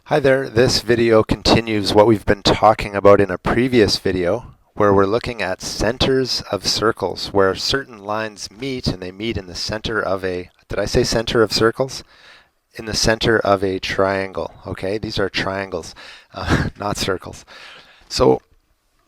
Hi there, this video continues what we've been talking about in a previous video where we're looking at centers of circles where certain lines meet and they meet in the center of a, did I say center of circles? In the center of a triangle, okay? These are triangles, not circles. So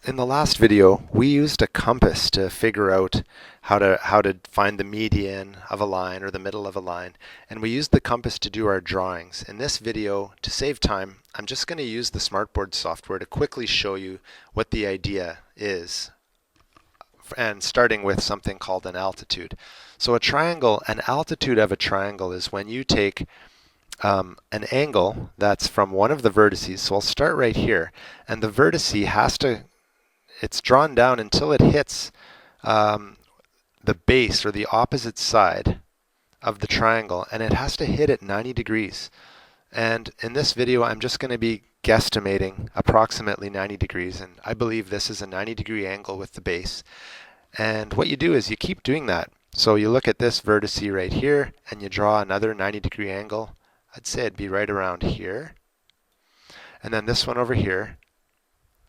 in the last video, we used a compass to figure out how to find the median of a line or the middle of a line, and we used the compass to do our drawings. In this video, to save time, I'm just going to use the Smartboard software to quickly show you what the idea is, and starting with something called an altitude. So a triangle, an altitude of a triangle is when you take an angle that's from one of the vertices. So I'll start right here, and the vertice has to, it's drawn down until it hits the base or the opposite side of the triangle, and it has to hit at 90 degrees. And in this video, I'm just going to be guesstimating approximately 90 degrees, and I believe this is a 90-degree angle with the base. And what you do is you keep doing that. So you look at this vertice right here, and you draw another 90-degree angle. I'd say it'd be right around here. And then this one over here,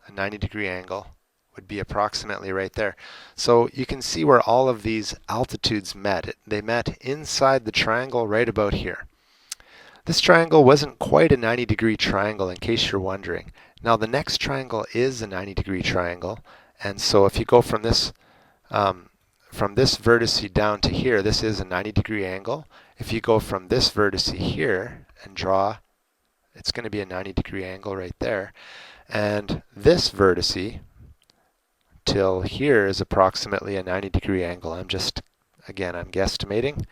a 90-degree angle, would be approximately right there. So you can see where all of these altitudes met. They met inside the triangle right about here. This triangle wasn't quite a 90-degree triangle, in case you're wondering. Now the next triangle is a 90-degree triangle, and so if you go from this vertice down to here, this is a 90-degree angle. If you go from this vertice here and draw, it's going to be a 90-degree angle right there. And this vertice till here is approximately a 90-degree angle. I'm guesstimating.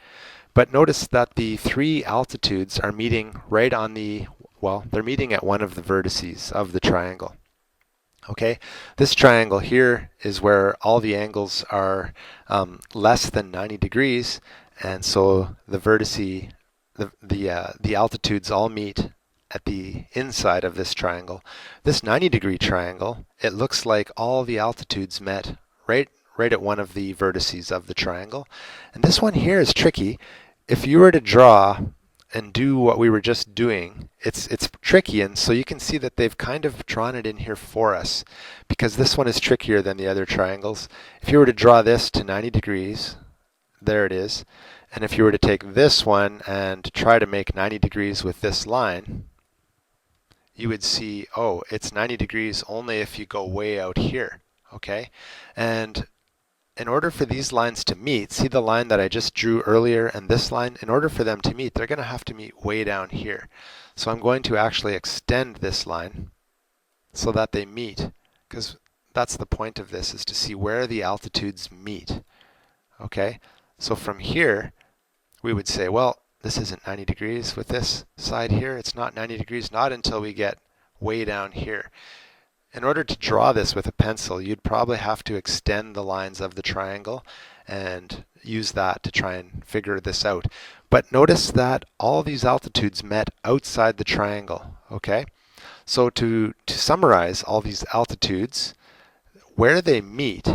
But notice that the three altitudes are meeting right on the, well, they're meeting at one of the vertices of the triangle. Okay, this triangle here is where all the angles are less than 90 degrees, and so the vertice, the altitudes all meet at the inside of this triangle. This 90-degree triangle, it looks like all the altitudes met right at one of the vertices of the triangle. And this one here is tricky. If you were to draw and do what we were just doing, it's tricky, and so you can see that they've kind of drawn it in here for us because this one is trickier than the other triangles. If you were to draw this to 90 degrees, there it is. And if you were to take this one and try to make 90 degrees with this line, you would see, oh, it's 90 degrees only if you go way out here, okay? And in order for these lines to meet, see the line that I just drew earlier and this line, in order for them to meet, they're going to have to meet way down here. So I'm going to actually extend this line so that they meet, because that's the point of this, is to see where the altitudes meet, okay? So from here, we would say, well, this isn't 90 degrees with this side here. It's not 90 degrees, not until we get way down here. In order to draw this with a pencil, you'd probably have to extend the lines of the triangle and use that to try and figure this out. But notice that all these altitudes met outside the triangle, okay? So to summarize all these altitudes, where they meet,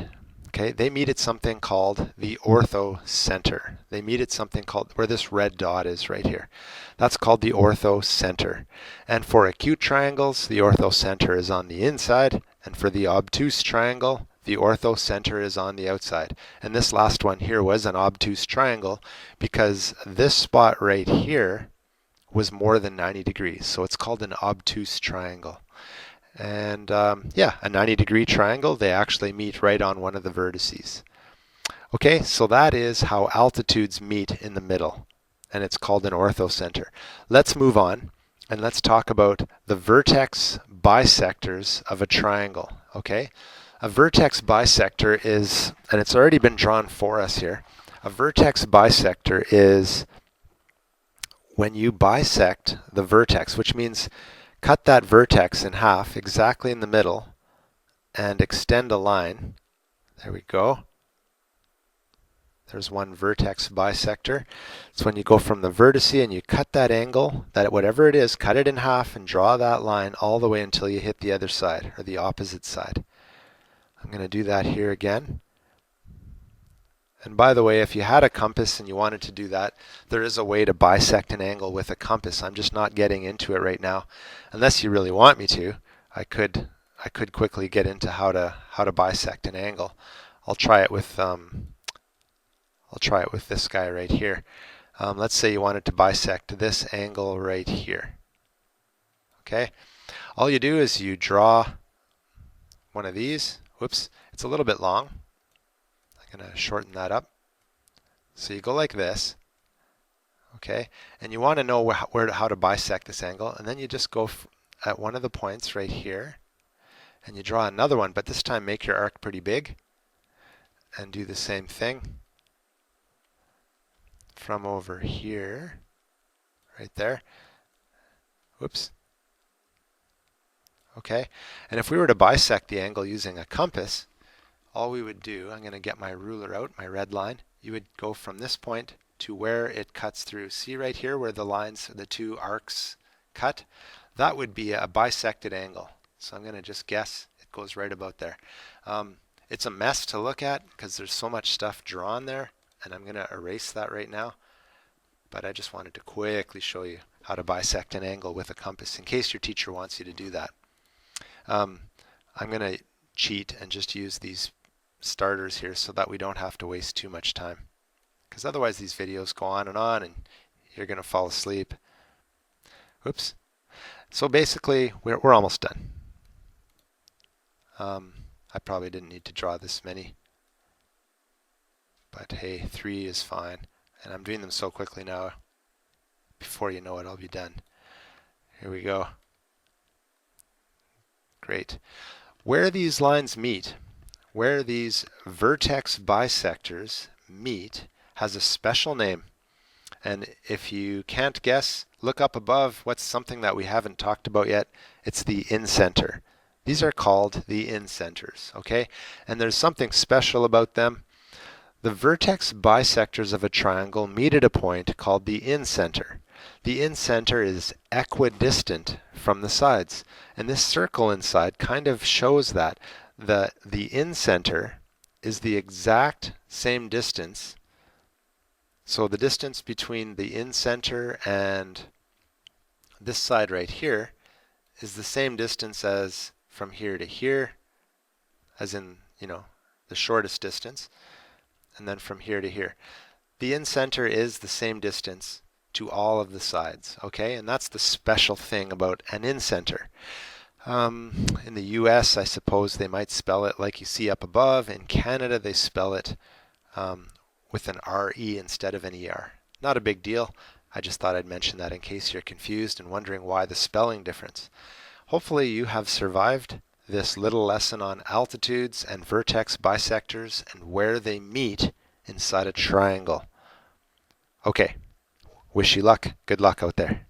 okay, they meet at something called the orthocenter. They meet at something called, where this red dot is right here. That's called the orthocenter. And for acute triangles, the orthocenter is on the inside, and for the obtuse triangle, the orthocenter is on the outside. And this last one here was an obtuse triangle because this spot right here was more than 90 degrees. So it's called an obtuse triangle. And yeah, a 90-degree triangle, they actually meet right on one of the vertices. Okay, so that is how altitudes meet in the middle, and it's called an orthocenter. Let's move on, and let's talk about the vertex bisectors of a triangle, okay? A vertex bisector is, and it's already been drawn for us here, a vertex bisector is when you bisect the vertex, which means cut that vertex in half exactly in the middle and extend a line. There we go. There's one vertex bisector. It's when you go from the vertice and you cut that angle, that whatever it is, cut it in half and draw that line all the way until you hit the other side or the opposite side. I'm going to do that here again. And by the way, if you had a compass and you wanted to do that, there is a way to bisect an angle with a compass. I'm just not getting into it right now. Unless you really want me to, I could quickly get into how to bisect an angle. I'll try it with this guy right here. Let's say you wanted to bisect this angle right here. Okay? All you do is you draw one of these. Whoops, it's a little bit long. I'm going to shorten that up. So you go like this, okay? And you want to know how to bisect this angle, and then you just go at one of the points right here, and you draw another one, but this time make your arc pretty big, and do the same thing from over here, right there. Whoops. Okay, and if we were to bisect the angle using a compass, all we would do, I'm going to get my ruler out, my red line, you would go from this point to where it cuts through. See right here where the lines, the two arcs cut? That would be a bisected angle. So I'm going to just guess it goes right about there. It's a mess to look at because there's so much stuff drawn there, and I'm going to erase that right now. But I just wanted to quickly show you how to bisect an angle with a compass in case your teacher wants you to do that. I'm going to cheat and just use these starters here so that we don't have to waste too much time, because otherwise these videos go on and you're going to fall asleep. Oops. So basically we're almost done. I probably didn't need to draw this many, but hey, 3 is fine, and I'm doing them so quickly now, before you know it I'll be done. Here we go. Great. Where these lines meet, where these vertex bisectors meet, has a special name. And if you can't guess, look up above what's something that we haven't talked about yet. It's the incenter. These are called the incenters, okay? And there's something special about them. The vertex bisectors of a triangle meet at a point called the incenter. The incenter is equidistant from the sides. And this circle inside kind of shows that. The incenter is the exact same distance. So the distance between the incenter and this side right here is the same distance as from here to here, as in, the shortest distance, and then from here to here. The incenter is the same distance to all of the sides, okay? And that's the special thing about an incenter. In the US, I suppose they might spell it like you see up above. In Canada, they spell it with an R-E instead of an E-R. Not a big deal. I just thought I'd mention that in case you're confused and wondering why the spelling difference. Hopefully you have survived this little lesson on altitudes and vertex bisectors and where they meet inside a triangle. Okay, wish you luck. Good luck out there.